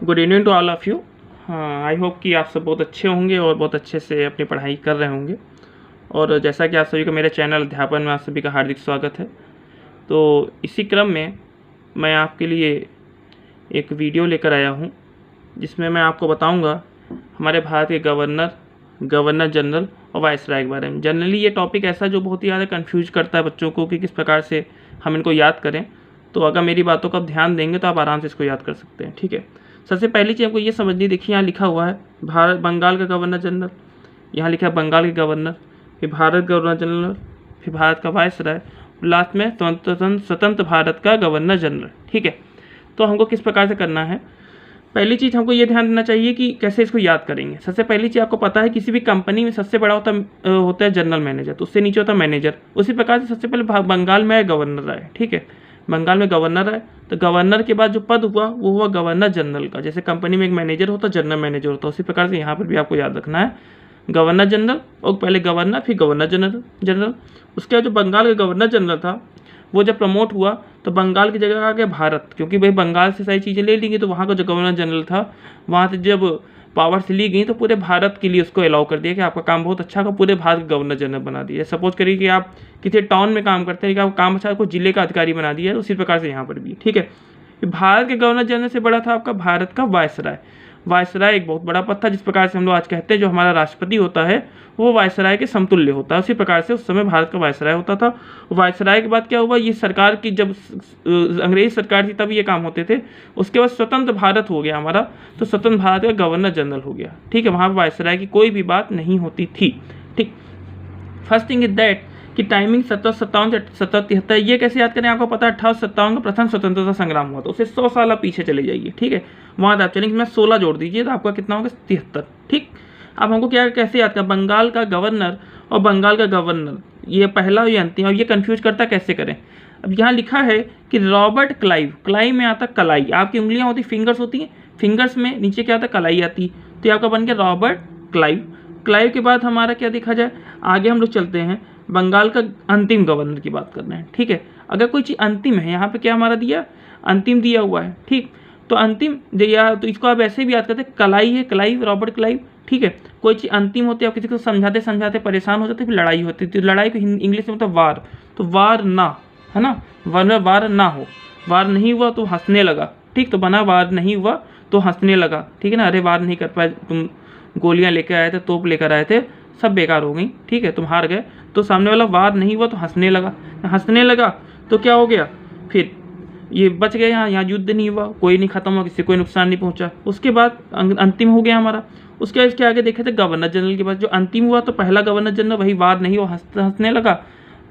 Good evening to all of you. हाँ, I hope कि आप सब बहुत अच्छे होंगे और बहुत अच्छे से अपनी पढ़ाई कर रहे होंगे। और जैसा कि आप सभी को मेरे चैनल अध्यापन में आप सभी का हार्दिक स्वागत है। तो इसी क्रम में मैं आपके लिए एक वीडियो लेकर आया हूँ जिसमें मैं आपको बताऊँगा हमारे भारत के गवर्नर जनरल और वाइसराय के बारे में। जनरली ये टॉपिक ऐसा जो बहुत ही ज़्यादा कन्फ्यूज करता है बच्चों को कि किस प्रकार से हम इनको याद करें। तो अगर मेरी बातों का आप ध्यान देंगे तो आप आराम से इसको याद कर सकते हैं। ठीक है, सबसे पहली चीज़ आपको ये समझनी, देखिए यहाँ लिखा हुआ है बंगाल का गवर्नर जनरल, यहाँ लिखा है बंगाल के गवर्नर, फिर भारत गवर्नर जनरल, फिर भारत का वाइसराय, लास्ट में स्वतंत्र भारत का गवर्नर जनरल। ठीक है, तो हमको किस प्रकार से करना है, पहली चीज़ हमको ये ध्यान देना चाहिए कि कैसे इसको याद करेंगे। सबसे पहली चीज़ आपको पता है किसी भी कंपनी में सबसे बड़ा होता है जनरल मैनेजर, तो उससे नीचे होता है मैनेजर। उसी प्रकार से सबसे पहले बंगाल में गवर्नर आए। ठीक है, बंगाल में गवर्नर आए तो गवर्नर के बाद जो पद हुआ वो हुआ गवर्नर जनरल का। जैसे कंपनी में एक मैनेजर होता है, जनरल मैनेजर होता है, उसी प्रकार से यहाँ पर भी आपको याद रखना है गवर्नर जनरल, और पहले गवर्नर फिर गवर्नर जनरल। उसके बाद जो बंगाल का गवर्नर जनरल था वो जब प्रमोट हुआ तो बंगाल की जगह आ गया भारत, क्योंकि भाई बंगाल से सारी चीज़ें ले ली गई, तो वहाँ का जो गवर्नर जनरल था वहाँ से जब पावर्स ली गई तो पूरे भारत के लिए उसको अलाउ कर दिया कि आपका काम बहुत अच्छा का पूरे भारत का गवर्नर जनरल बना दिया। सपोज करिए कि आप किसी टाउन में काम करते हैं कि आपका काम अच्छा, को जिले का अधिकारी बना दिया है, उसी प्रकार से यहाँ पर भी। ठीक है, भारत के गवर्नर जनरल से बड़ा था आपका भारत का वाइसराय। वाइसराय एक बहुत बड़ा पद था, जिस प्रकार से हम लोग आज कहते हैं जो हमारा राष्ट्रपति होता है वो वाइसराय के समतुल्य होता है, उसी प्रकार से उस समय भारत का वाइसराय होता था। वाइसराय के बाद क्या हुआ, ये सरकार की जब अंग्रेज सरकार थी तब ये काम होते थे। उसके बाद स्वतंत्र भारत हो गया हमारा, तो स्वतंत्र भारत का गवर्नर जनरल हो गया। ठीक है, वहाँ पर वाइसराय की कोई भी बात नहीं होती थी। ठीक, फर्स्ट थिंग इज दैट कि टाइमिंग 1757 से 1773, ये कैसे याद करें, आपको पता है 1857 का प्रथम स्वतंत्रता संग्राम हुआ, तो उससे 100 साल पीछे चले जाइए। ठीक है, वहाँ आप चलेंगे, मैं 16 जोड़ दीजिए तो आपका कितना होगा 73। ठीक, अब हमको क्या कैसे याद करें, बंगाल का गवर्नर और बंगाल का गवर्नर, ये पहला और ये अंतिम, और ये कन्फ्यूज करता कैसे करें। अब यहाँ लिखा है कि रॉबर्ट क्लाइव, क्लाइव में आता कलाई, आपकी उंगलियाँ होती फिंगर्स होती हैं, फिंगर्स में नीचे क्या आता कलाई आती, तो ये आपका बन गया रॉबर्ट क्लाइव। क्लाइव के बाद हमारा क्या देखा जाए, आगे हम लोग चलते हैं, बंगाल का अंतिम गवर्नर की बात कर रहे हैं। ठीक है, अगर कोई चीज़ अंतिम है, यहाँ पे क्या हमारा दिया अंतिम दिया हुआ है। ठीक, तो अंतिम दिया तो इसको आप ऐसे भी याद करते हैं, कलाई है, क्लाइव, रॉबर्ट क्लाइव। ठीक है, कोई चीज़ अंतिम होती है, आप किसी को समझाते समझाते परेशान हो जाते, फिर लड़ाई होती है, तो लड़ाई को इंग्लिश में मतलब वार, तो वार ना, है ना, वरना वार ना हो, वार नहीं हुआ तो हंसने लगा। ठीक, तो बना वार नहीं हुआ तो हंसने लगा। ठीक है ना, अरे वार नहीं कर पाए, तुम गोलियां लेकर आए थे, तोप लेकर आए थे, सब बेकार हो गई। ठीक है, तुम हार गए, तो सामने वाला वार नहीं हुआ तो हंसने लगा, हंसने लगा तो क्या हो गया, फिर ये बच गए, यहाँ युद्ध नहीं हुआ, कोई नहीं खत्म हुआ, किसी कोई नुकसान नहीं पहुंचा। उसके बाद अंतिम हो गया हमारा। उसके बाद इसके आगे देखे थे गवर्नर जनरल के बाद जो अंतिम हुआ, तो पहला गवर्नर जनरल वही वार नहीं हुआ, हंसने लगा,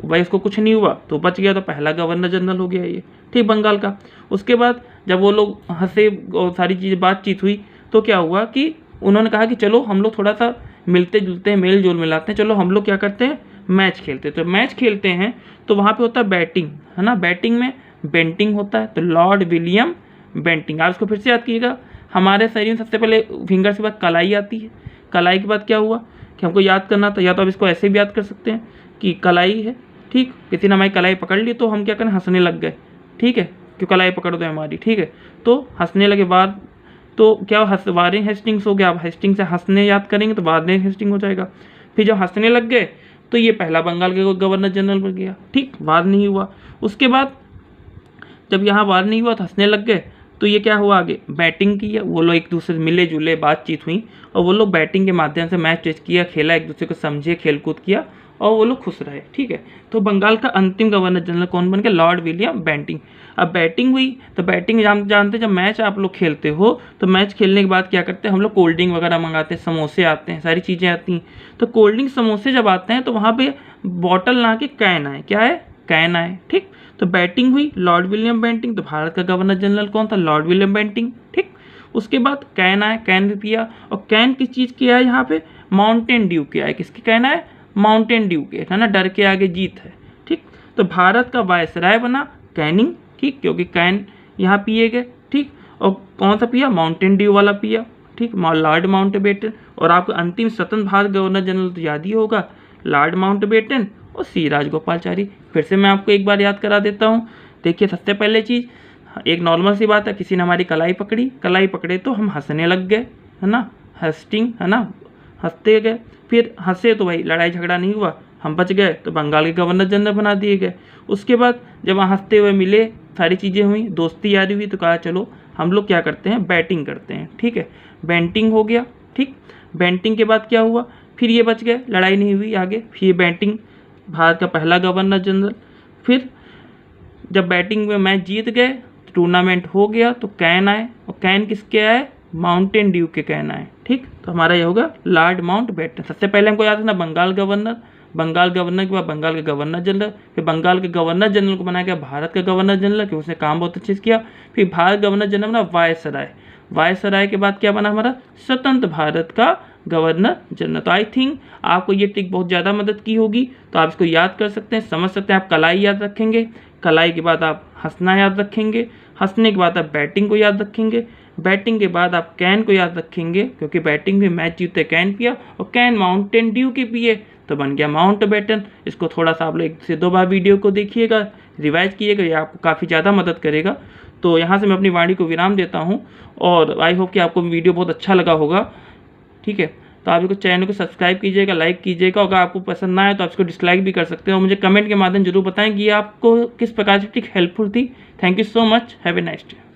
भाई उसको कुछ नहीं हुआ तो बच गया, तो पहला गवर्नर जनरल हो गया ये। ठीक, बंगाल का। उसके बाद जब वो लोग हंसे और सारी चीज़ बातचीत हुई तो क्या हुआ कि उन्होंने कहा कि चलो हम लोग थोड़ा सा मिलते जुलते हैं, मेल जोल मिलाते हैं, चलो हम लोग क्या करते हैं मैच खेलते हैं। तो मैच खेलते हैं तो वहाँ पे होता है बैटिंग, है ना, बैटिंग में बेंटिंग होता है, तो लॉर्ड विलियम बेंटिंग। आप इसको फिर से याद कीजिएगा, हमारे शरीर में सबसे पहले फिंगर्स के बाद कलाई आती है, कलाई के बाद क्या हुआ कि हमको याद करना था, या तो आप इसको ऐसे भी याद कर सकते हैं कि कलाई है। ठीक, किसी ने हमारी कलाई पकड़ ली तो हम क्या करें, हंसने लग गए। ठीक है, क्यों कलाई पकड़ दो हमारी। ठीक है, तो हंसने लगे, वार तो क्या वारेन हेस्टिंग्स हो गया, आप हेस्टिंग से हंसने याद करेंगे तो वारेन हेस्टिंग हो जाएगा। फिर जब हंसने लग गए तो ये पहला बंगाल के गवर्नर जनरल बन गया। ठीक, वार नहीं हुआ। उसके बाद जब यहाँ वार नहीं हुआ तो हंसने लग गए, तो ये क्या हुआ, आगे बैटिंग की है, वो लोग एक दूसरे से मिले जुले, बातचीत हुई, और वो लोग बैटिंग के माध्यम से मैच टेस्ट किया, खेला, एक दूसरे को समझे, खेलकूद किया, और वो लोग खुश रहे। ठीक है, तो बंगाल का अंतिम गवर्नर जनरल कौन बन गया, लॉर्ड विलियम बेंटिंग। अब बैटिंग हुई तो बैटिंग जानते जब मैच आप लोग खेलते हो तो मैच खेलने के बाद क्या करते हैं हम लोग, कोल्ड ड्रिंक वगैरह मंगाते हैं, समोसे आते हैं, सारी चीज़ें आती हैं। तो कोल्ड ड्रिंक समोसे जब आते हैं तो वहाँ पे बॉटल ना के कैन आए, क्या है, कैन आए। ठीक, तो बैटिंग हुई लॉर्ड विलियम बेंटिंग, तो भारत का गवर्नर जनरल कौन था, लॉर्ड विलियम बेंटिंग। ठीक, उसके बाद कैन आए, कैन भी पिया, और कैन किस चीज़ की है, यहाँ पे माउंटेन ड्यू की है, किसकी कैन है, माउंटेन ड्यू के, है ना, डर के आगे जीत है। ठीक, तो भारत का वायसराय बना कैनिंग। ठीक, क्योंकि कैन यहाँ पिए गए। ठीक, और कौन सा पिया, माउंटेन ड्यू वाला पिया। ठीक, लॉर्ड माउंटबेटन। और आपको अंतिम स्वतंत्र भारत गवर्नर जनरल तो याद ही होगा, लॉर्ड माउंटबेटन और सी राजगोपालाचारी। फिर से मैं आपको एक बार याद करा देता हूँ। देखिए, सबसे पहले चीज़ एक नॉर्मल सी बात है, किसी ने हमारी कलाई पकड़े तो हम हंसने लग गए, है ना, हस्टिंग, है ना, हंसते गए। फिर हंसे तो भाई लड़ाई झगड़ा नहीं हुआ, हम बच गए तो बंगाल के गवर्नर जनरल बना दिए गए। उसके बाद जब वहाँ हंसते हुए मिले, सारी चीज़ें हुई, दोस्ती यारी हुई, तो कहा चलो हम लोग क्या करते हैं, बैटिंग करते हैं, ठीक है, बैंटिंग हो गया, ठीक। बैंटिंग के बाद क्या हुआ, फिर ये बच गए, लड़ाई नहीं हुई आगे, फिर ये बैंटिंग भारत का पहला गवर्नर जनरल। फिर जब बैटिंग में मैच जीत गए, टूर्नामेंट हो गया, तो कैन आए, और कैन किसके आए, माउंटेन ड्यू के कैन आए, ठीक। तो हमारा ये होगा लॉर्ड माउंटबेटन। सबसे पहले हमको याद रखना बंगाल गवर्नर, बंगाल गवर्नर के बाद बंगाल के गवर्नर जनरल, फिर बंगाल के गवर्नर जनरल को बनाया गया भारत का गवर्नर जनरल, कि उसने काम बहुत अच्छे से किया। फिर भारत गवर्नर जनरल बना वायसराय, वायसराय के बाद क्या बना हमारा, स्वतंत्र भारत का गवर्नर जनरल। तो आई थिंक आपको ये ट्रिक बहुत ज़्यादा मदद की होगी, तो आप इसको याद कर सकते हैं, समझ सकते हैं। आप कलाई याद रखेंगे, कलाई के बाद आप हंसना याद रखेंगे, हंसने के बाद आप बैटिंग को याद रखेंगे, बैटिंग के बाद आप कैन को याद रखेंगे, क्योंकि बैटिंग में मैच जीते कैन पिया, और कैन माउंटेन ड्यू के पिए, तो बन गया माउंटबेटन। इसको थोड़ा सा आप लोग 1 से 2 बार वीडियो को देखिएगा, रिवाइज कीजिएगा, ये आपको काफ़ी ज़्यादा मदद करेगा। तो यहाँ से मैं अपनी वाणी को विराम देता हूँ, और आई होप कि आपको वीडियो बहुत अच्छा लगा होगा, ठीक है। तो आप इसको चैनल को सब्सक्राइब कीजिएगा, लाइक कीजिएगा, अगर आपको पसंद ना आए तो आप इसको डिसलाइक भी कर सकते हैं, और मुझे कमेंट के माध्यम जरूर बताएं कि ये आपको किस प्रकार से ट्रिक हेल्पफुल थी। Thank you so much, have a nice day.